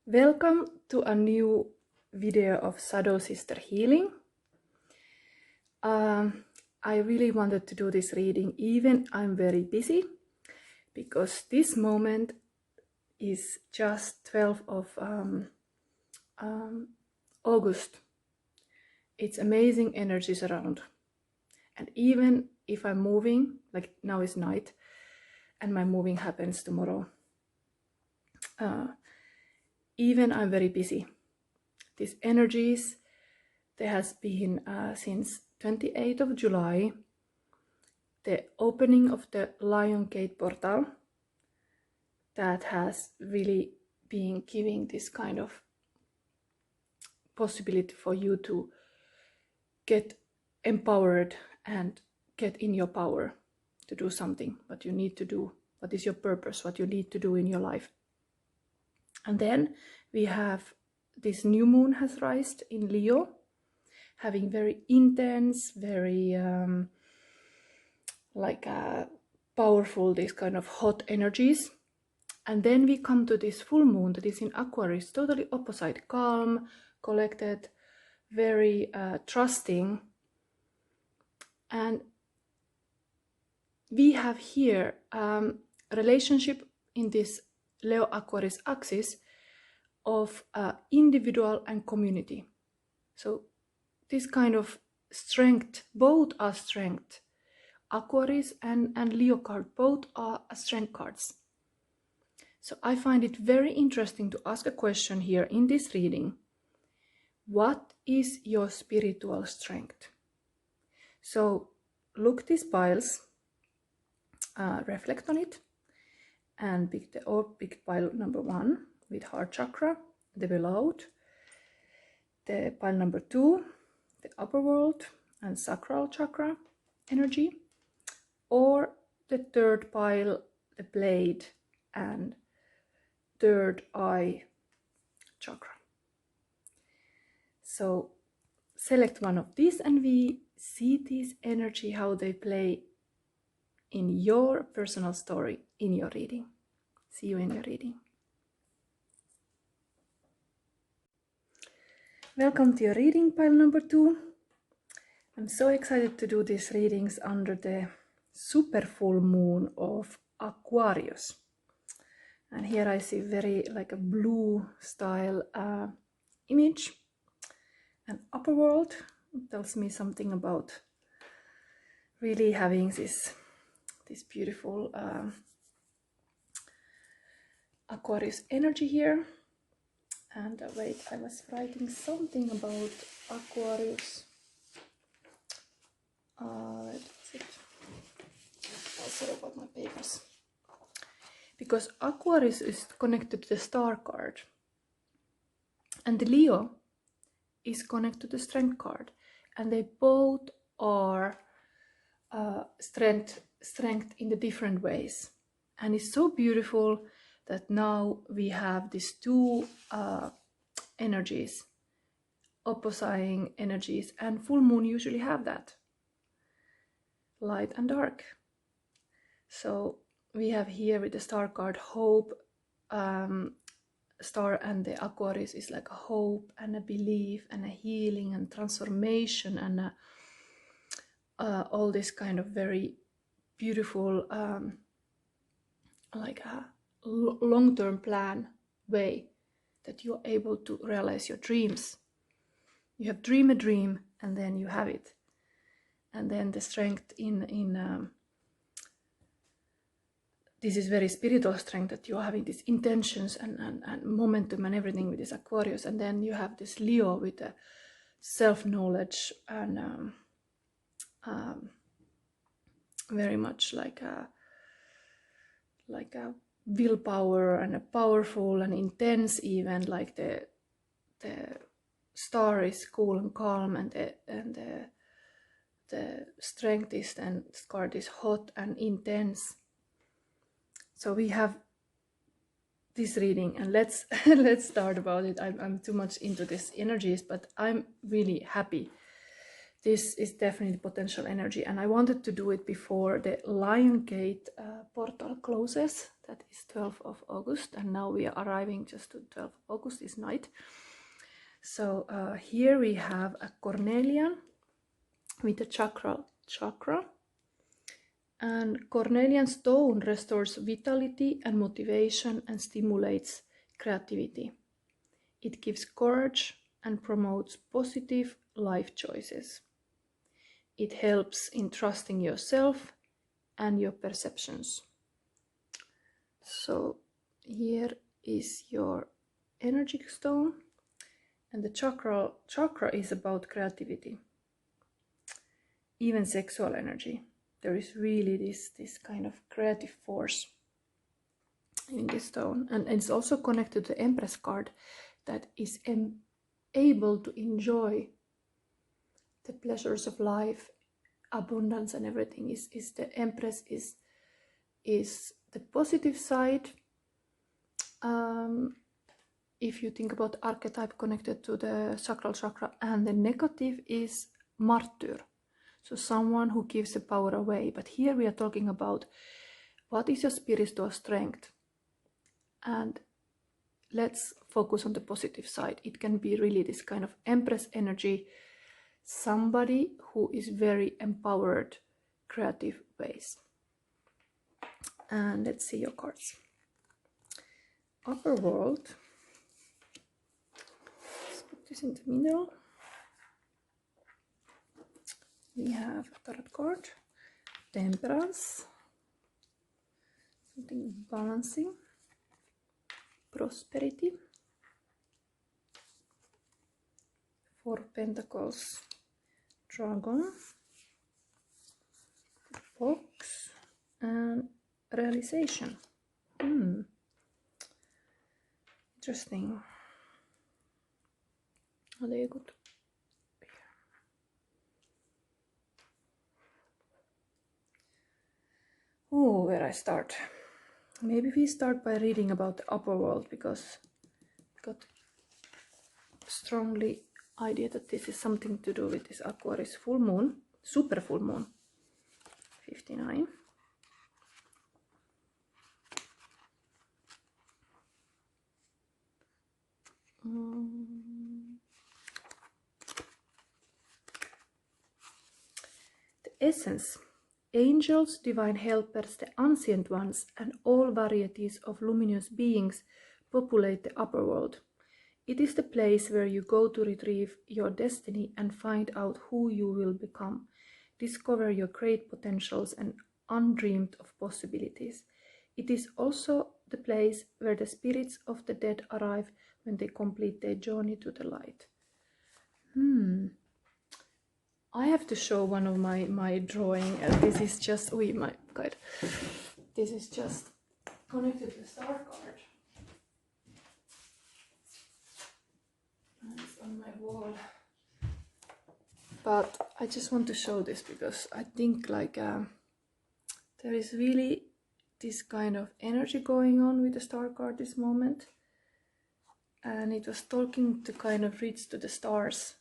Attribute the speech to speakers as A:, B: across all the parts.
A: Welcome to a new video of ShadowSisterHealing. I really wanted to do this reading even I'm very busy, because this moment is just 12th of August. It's amazing energies around, and even if I'm moving, like now is night and my moving happens tomorrow, even I'm very busy. These energies, there has been since 28th of July the opening of the Lion Gate portal that has really been giving this kind of possibility for you to get empowered and get in your power to do something, what you need to do, what is your purpose, what you need to do in your life. And then we have this new moon has rised in Leo, having very intense, very powerful, these kind of hot energies. And then we come to this full moon that is in Aquarius, totally opposite, calm, collected, very trusting. And we have here relationship in this Leo Aquarius axis of individual and community. So this kind of strength, both are strength. Aquarius and Leo card, both are strength cards. So I find it very interesting to ask a question here in this reading. What is your spiritual strength? So look these piles, reflect on it, and pick pile number 1 with heart chakra, the below, the pile number 2, the upper world and sacral chakra energy, or the third pile, the blade and third eye chakra. So select one of these and we see this energy, how they play in your personal story, in your reading. See you in your reading. Welcome to your reading, pile number 2. I'm so excited to do these readings under the super full moon of Aquarius. And here I see very like a blue style image. And upper world tells me something about really having this beautiful Aquarius energy here. And wait, I was writing something about Aquarius. That's it. Also about my papers. Because Aquarius is connected to the star card. And the Leo is connected to the strength card. And they both are strength in the different ways. And it's so beautiful that now we have these two energies, opposing energies, and full moon usually have that, light and dark. So we have here with the star card hope, star, and the Aquarius is like a hope and a belief and a healing and transformation and all this kind of very beautiful like a long-term plan way that you're able to realize your dreams. You have dream a dream and then you have it. And then the strength in this is very spiritual strength, that you're having these intentions and momentum and everything with this Aquarius. And then you have this Leo with the self-knowledge and very much like a willpower and a powerful and intense, even like the star is cool and calm, and the strength is, and card is hot and intense. So we have this reading, and let's start about it. I'm too much into these energies, but I'm really happy this is definitely potential energy, and I wanted to do it before the Lion Gate portal closes. That is 12th of August, and now we are arriving just to 12th of August this night. So here we have a cornelian with a chakra, and cornelian stone restores vitality and motivation and stimulates creativity. It gives courage and promotes positive life choices. It helps in trusting yourself and your perceptions. So here is your energy stone, and the chakra is about creativity, even sexual energy. There is really this kind of creative force in this stone, and it's also connected to the Empress card, that is able to enjoy the pleasures of life, abundance and everything. Is the Empress is the positive side. If you think about archetype connected to the sacral chakra, and the negative is martyr, so someone who gives the power away. But here we are talking about what is your spiritual strength, and let's focus on the positive side. It can be really this kind of Empress energy, somebody who is very empowered, creative ways. And let's see your cards. Upper world. Let's put this in the middle. We have a tarot card, Temperance, something balancing, Prosperity, 4 Pentacles, Dragon, Fox, and Realization. Interesting. Are they good? Oh, where I start? Maybe we start by reading about the upper world, because I got strongly idea that this is something to do with this Aquarius full moon, super full moon, 59. The essence. Angels, divine helpers, the ancient ones, and all varieties of luminous beings populate the upper world. It is the place where you go to retrieve your destiny and find out who you will become. Discover your great potentials and undreamed of possibilities. It is also the place where the spirits of the dead arrive when they complete their journey to the light. I have to show one of my drawing. This is just, oh my god, this is just connected to the star card. And it's on my wall. But I just want to show this because I think like there is really this kind of energy going on with the star card this moment. And it was talking to kind of reach to the stars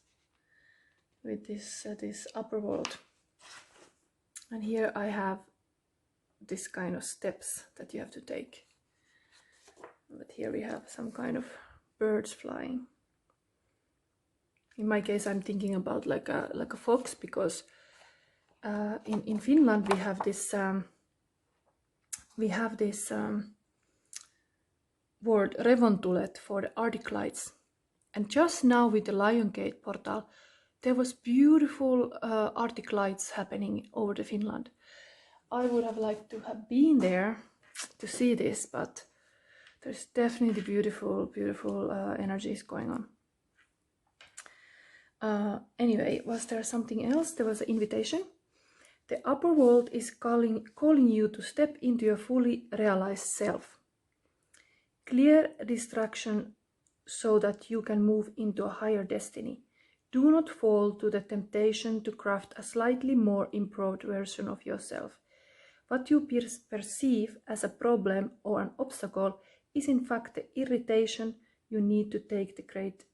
A: with this upper world. And here I have this kind of steps that you have to take. But here we have some kind of birds flying. In my case, I'm thinking about like a fox, because in Finland we have this word revontulet for the Arctic lights. And just now with the Lion Gate portal, there was beautiful Arctic lights happening over the Finland. I would have liked to have been there to see this, but there's definitely beautiful energies going on. Anyway, was there something else? There was an invitation. The upper world is calling you to step into your fully realized self. Clear distraction so that you can move into a higher destiny. Do not fall to the temptation to craft a slightly more improved version of yourself. What you perceive as a problem or an obstacle is in fact the irritation. You need to take the great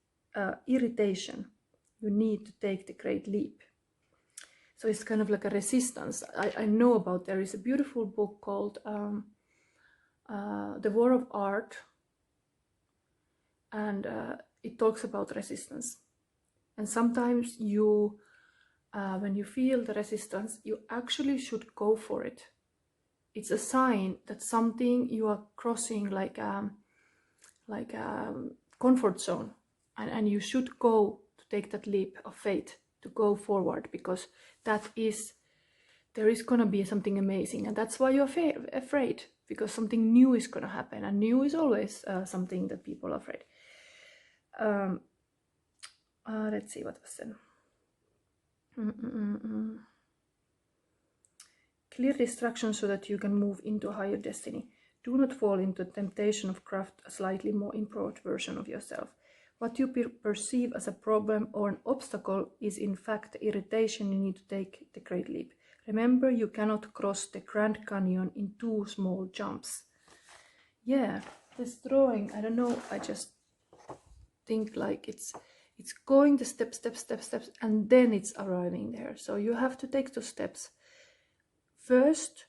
A: leap. So it's kind of like a resistance. I know about, there is a beautiful book called The War of Art, and it talks about resistance. And sometimes you, when you feel the resistance, you actually should go for it. It's a sign that something you are crossing, like a comfort zone, and you should go to take that leap of faith to go forward, because there is gonna be something amazing, and that's why you're afraid, because something new is gonna happen, and new is always something that people are afraid. Let's see what was then. Clear distractions so that you can move into a higher destiny. Do not fall into the temptation of craft a slightly more improved version of yourself. What you perceive as a problem or an obstacle is in fact the irritation you need to take the great leap. Remember, you cannot cross the Grand Canyon in 2 small jumps. Yeah, this drawing, I don't know, I just think like it's going the steps, and then it's arriving there. So you have to take those steps. First,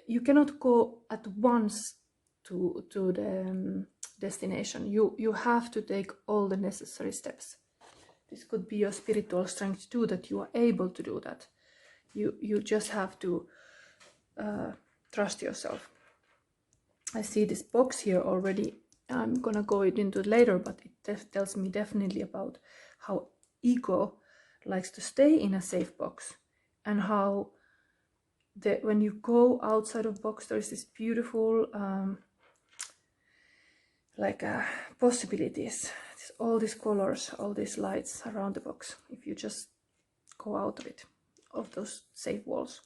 A: you cannot go at once to the destination. You have to take all the necessary steps. This could be your spiritual strength too, that you are able to do that. You just have to trust yourself. I see this box here already. I'm gonna go into it later, but it tells me definitely about how ego likes to stay in a safe box, and how when you go outside of box, there is this beautiful possibilities. All these colors, all these lights around the box, if you just go out of it, of those safe walls.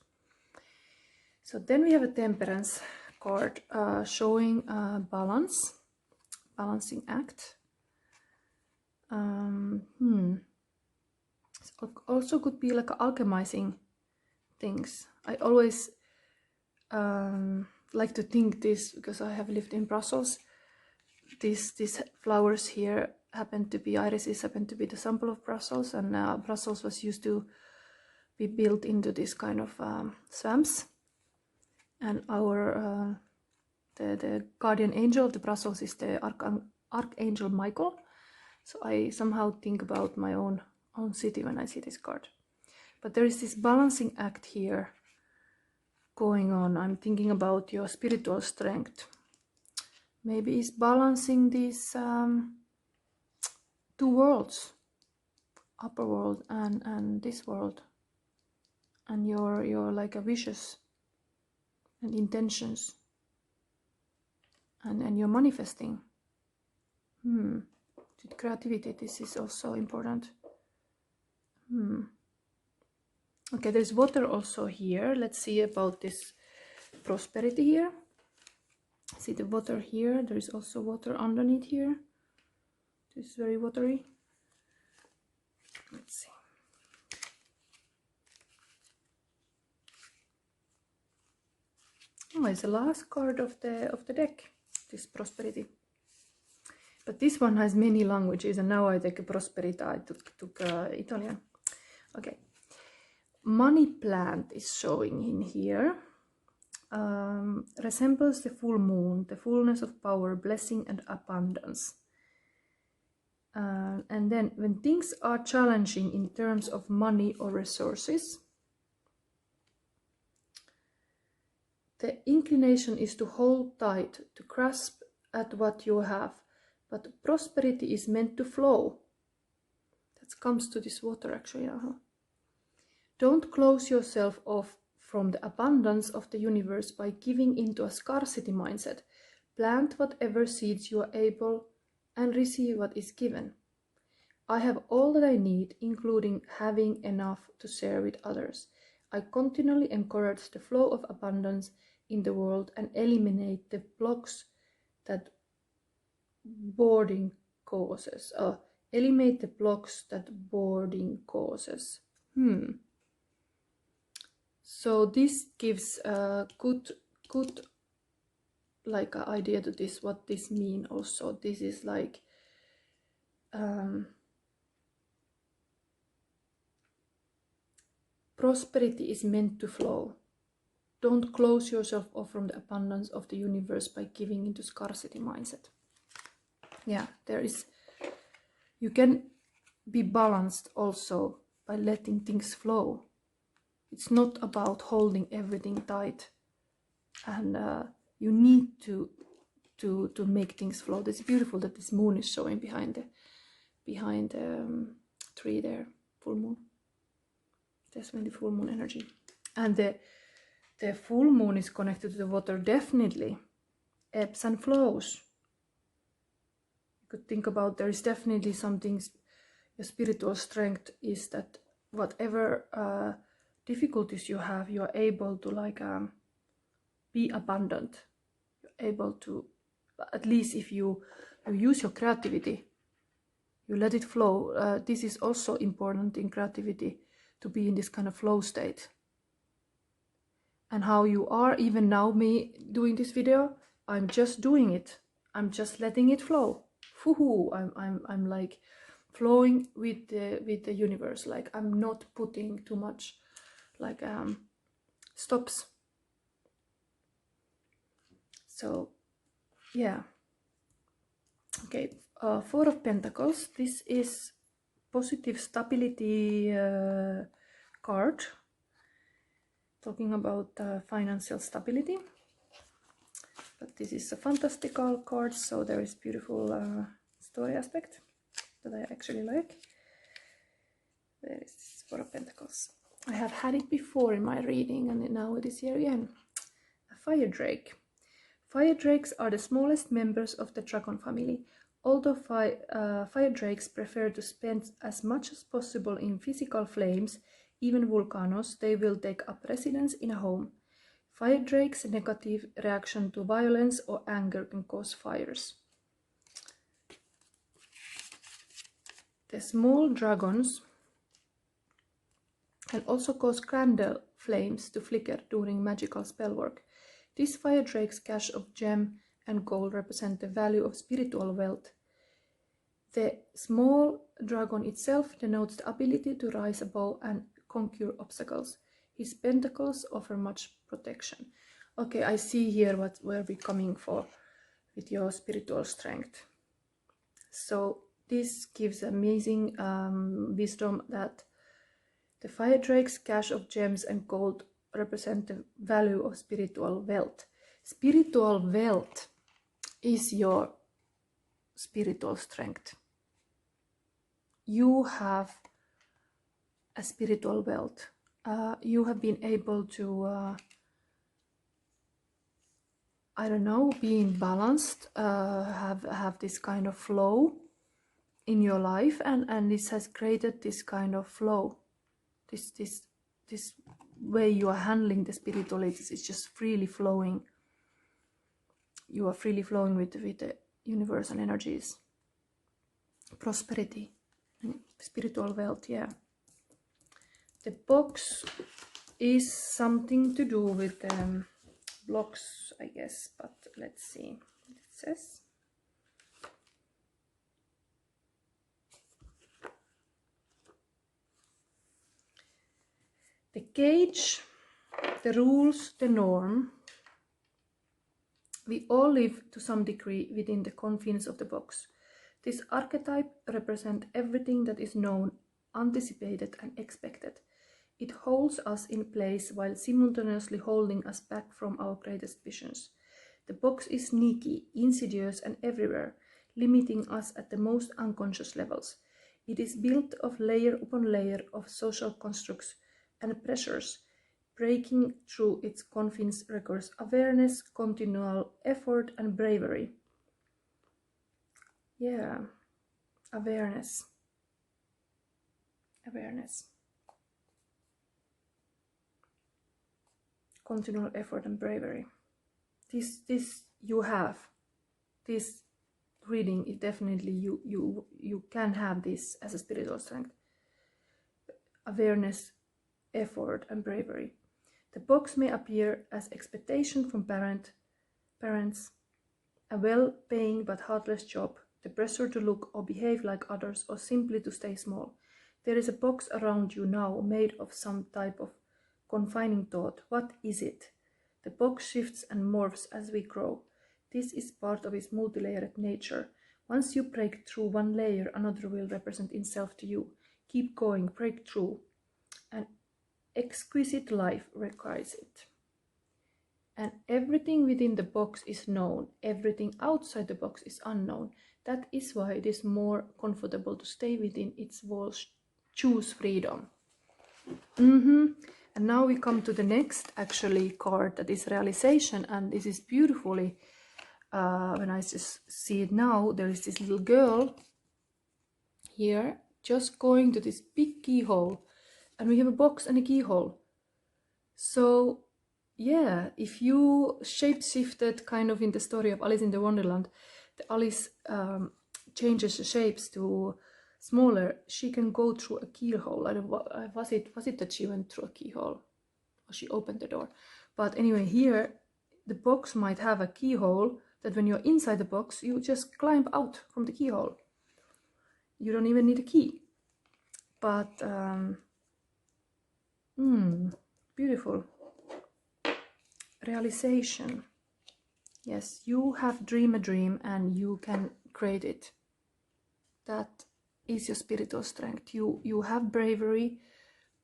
A: So then we have a temperance card showing balancing act. It also could be like alchemizing things. I always like to think this, because I have lived in Brussels. These flowers here irises happen to be the symbol of Brussels, and Brussels was used to be built into this kind of swamps. And our the guardian angel of the Brussels is the Archangel Michael. So I somehow think about my own city when I see this card. But there is this balancing act here going on. I'm thinking about your spiritual strength. Maybe it's balancing these 2 worlds, upper world and this world, and your like a wishes and intentions, and you're manifesting. With creativity, this is also important. Okay, there's water also here. Let's see about this prosperity here. See the water here. There is also water underneath here. This is very watery. Let's see. Oh, it's the last card of the deck, this prosperity. But this one has many languages, and now I take a prosperity. I took Italian. Okay. Money plant is showing in here. Resembles the full moon, the fullness of power, blessing and abundance. And then when things are challenging in terms of money or resources, the inclination is to hold tight, to grasp at what you have, but prosperity is meant to flow. That comes to this water actually. Don't close yourself off from the abundance of the universe by giving into a scarcity mindset. Plant whatever seeds you are able and receive what is given. I have all that I need, including having enough to share with others. I continually encourage the flow of abundance in the world and eliminate the blocks that boredom causes. Eliminate the blocks that boredom causes. So this gives a good like idea to this, what this mean also. This is like prosperity is meant to flow. Don't close yourself off from the abundance of the universe by giving into scarcity mindset. Yeah, you can be balanced also by letting things flow. It's not about holding everything tight, and you need to make things flow. It's beautiful that this moon is showing behind the tree there. Full moon. Definitely full moon energy, and the full moon is connected to the water. Definitely ebbs and flows. You could think about, there is definitely something. Your spiritual strength is that whatever difficulties you have, you are able to like be abundant. You're able to, at least if you use your creativity, you let it flow. This is also important in creativity, to be in this kind of flow state. And how you are, even now, me doing this video, I'm just doing it. I'm just letting it flow. Foo-hoo. I'm like flowing with the universe. Like I'm not putting too much like stops. So yeah. Okay, Four of Pentacles. This is positive stability card, talking about financial stability. But this is a fantastical card, so there is beautiful story aspect that I actually like. There is Four of Pentacles. I have had it before in my reading, and now it is here again. A fire drake. Fire drakes are the smallest members of the dragon family. Although fire drakes prefer to spend as much as possible in physical flames, even volcanoes, they will take up residence in a home. Fire drakes' negative reaction to violence or anger can cause fires. The small dragons can also cause candle flames to flicker during magical spellwork. These fire drakes' cache of gem and gold represent the value of spiritual wealth. The small dragon itself denotes the ability to rise above and conquer obstacles. His pentacles offer much protection. Okay, I see here where we're coming for with your spiritual strength. So this gives amazing wisdom that the fire drake's cache of gems and gold represent the value of spiritual wealth. Spiritual wealth is your spiritual strength. You have a spiritual wealth. You have been able to, I don't know, being balanced, have this kind of flow in your life, and this has created this kind of flow. This way you are handling the spirituality is just freely flowing. You are freely flowing with the universe and energies. Prosperity and spiritual wealth, yeah. The box is something to do with blocks, I guess, but let's see what it says. The cage, the rules, the norm. We all live to some degree within the confines of the box. This archetype represents everything that is known, anticipated, and expected. It holds us in place while simultaneously holding us back from our greatest visions. The box is sneaky, insidious, and everywhere, limiting us at the most unconscious levels. It is built of layer upon layer of social constructs and pressures. Breaking through its confines requires awareness, continual effort, and bravery. Yeah, awareness. Awareness. Continual effort and bravery. This you have. This reading is definitely you can have this as a spiritual strength. Awareness, effort, and bravery. The box may appear as expectation from parents, a well-paying but heartless job, the pressure to look or behave like others, or simply to stay small. There is a box around you now made of some type of confining thought. What is it? The box shifts and morphs as we grow. This is part of its multi-layered nature. Once you break through one layer, another will represent itself to you. Keep going, break through. An exquisite life requires it. And everything within the box is known. Everything outside the box is unknown. That is why it is more comfortable to stay within its walls. Choose freedom. And now we come to the next actually card, that is realization. And this is beautifully, when I just see it now, there is this little girl here just going to this big keyhole. And we have a box and a keyhole. So yeah, if you shape-shifted kind of in the story of Alice in the Wonderland, the Alice changes the shapes to smaller, she can go through a keyhole. I don't know, was it that she went through a keyhole or she opened the door? But anyway, here the box might have a keyhole that when you're inside the box, you just climb out from the keyhole. You don't even need a key. But beautiful. Realization. Yes, you have dream a dream and you can create it. That is your spiritual strength. You have bravery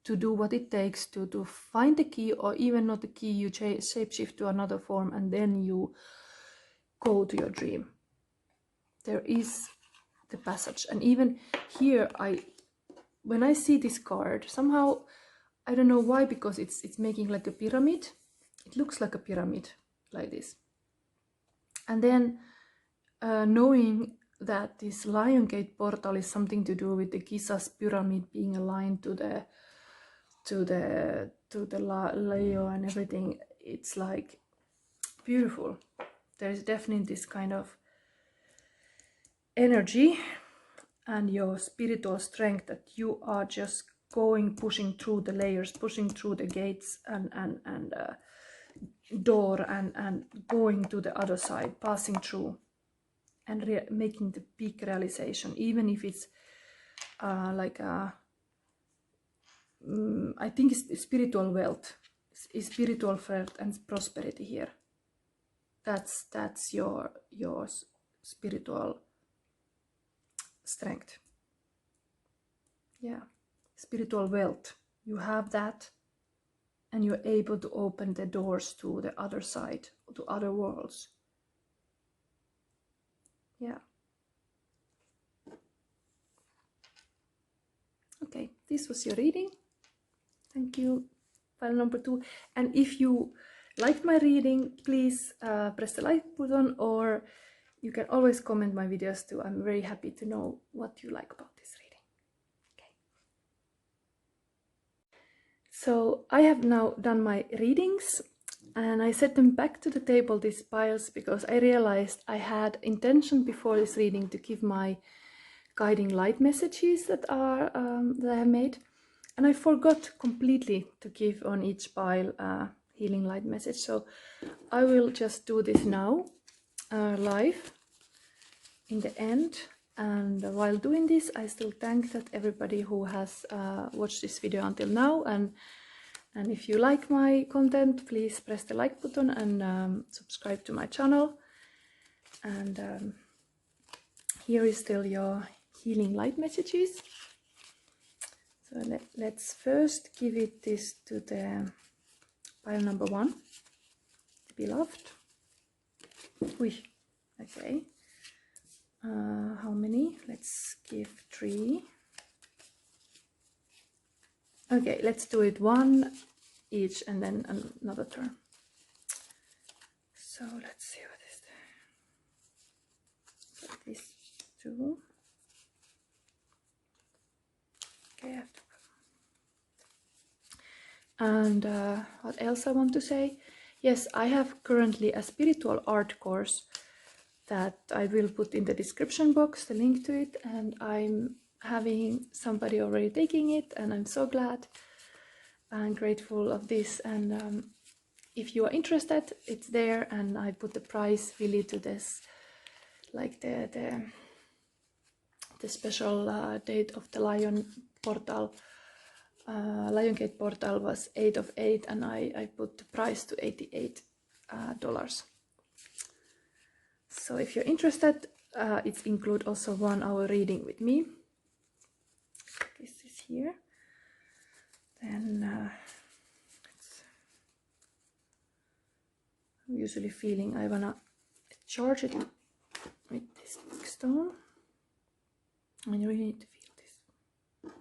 A: to do what it takes to find the key, or even not the key, you shapeshift to another form and then you go to your dream. There is the passage. And even here, when I see this card, somehow, I don't know why, because it's making like a pyramid. It looks like a pyramid, like this. And then knowing that this Lion Gate portal is something to do with the Giza's pyramid being aligned to the Leo and everything, it's like beautiful. There's definitely this kind of energy and your spiritual strength that you are just pushing through the layers, pushing through the gates and door and going to the other side, passing through and making the big realization, even if it's like a I think it's spiritual wealth, it's spiritual wealth and prosperity here. That's your spiritual strength. Yeah, spiritual wealth, you have that. And you're able to open the doors to the other side, to other worlds. Yeah. Okay, this was your reading. Thank you. File number 2. And if you liked my reading, please press the like button, or you can always comment my videos too. I'm very happy to know what you like about this reading. So I have now done my readings and I set them back to the table, these piles, because I realized I had intention before this reading to give my guiding light messages that I have made, and I forgot completely to give on each pile a healing light message. So I will just do this now live in the end. And while doing this, I still thank that everybody who has watched this video until now, and if you like my content, please press the like button and subscribe to my channel. And here is still your healing light messages. So let's first give it this to the pile number 1, the beloved. Okay. How many? Let's give 3. Okay, let's do it 1 each and then another turn. So let's see what is there. So these 2. Okay, I have to. And what else I want to say? Yes, I have currently a spiritual art course that I will put in the description box, the link to it, and I'm having somebody already taking it, and I'm so glad and grateful of this. And if you are interested, it's there, and I put the price really to this, like the special date of the Lion portal, Lion Gate portal was 8 of 8, and I put the price to $88. So if you're interested, it's include also 1 hour reading with me. This is here. Then I'm usually feeling I wanna charge it with this big stone, and you really need to feel this.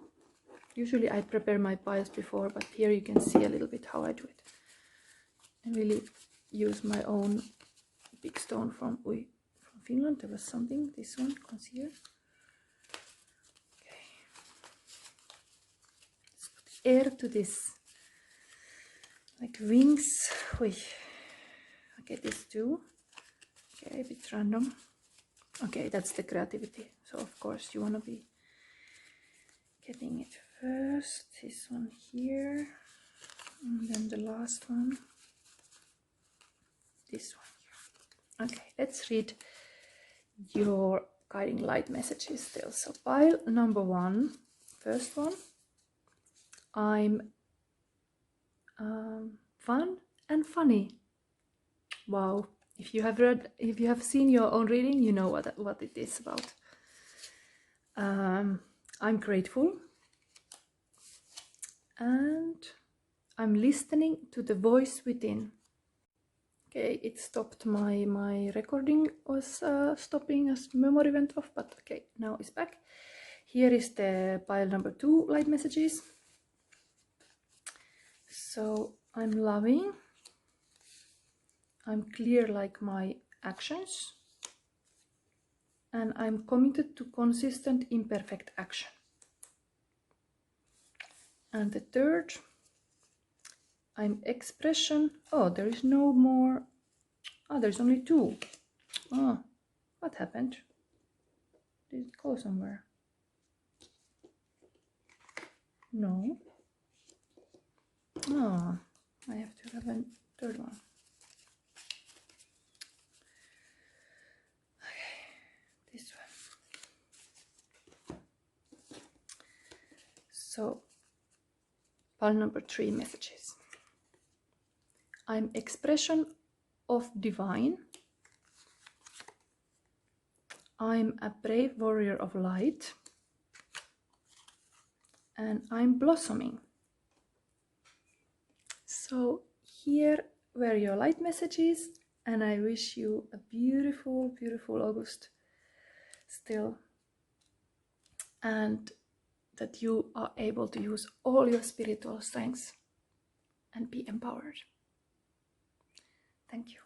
A: Usually I prepare my piles before, but here you can see a little bit how I do it. I really use my own big stone from Finland. There was something, this one, concealer. Okay. Let's put air to this, like wings. Okay, this too. Okay, a bit random. Okay, that's the creativity. So of course you want to be getting it first. This one here, and then the last one. This one here. Okay, let's read your guiding light messages still. So pile number 1, first one. I'm fun and funny. Wow. If you have seen your own reading, you know what it is about. I'm grateful, and I'm listening to the voice within. Okay, it stopped. My recording was stopping as memory went off, but okay, now it's back. Here is the pile number 2 light messages. So I'm loving. I'm clear like my actions, and I'm committed to consistent imperfect action. And the third, I'm expression. Oh, there is no more. Oh, there's only 2. Oh, what happened? Did it go somewhere? No. Oh, I have to have a third one. This one. So, pile number 3 messages. I'm expression of divine. I'm a brave warrior of light. And I'm blossoming. So here were your light messages, and I wish you a beautiful, beautiful August still, and that you are able to use all your spiritual strengths and be empowered. Thank you.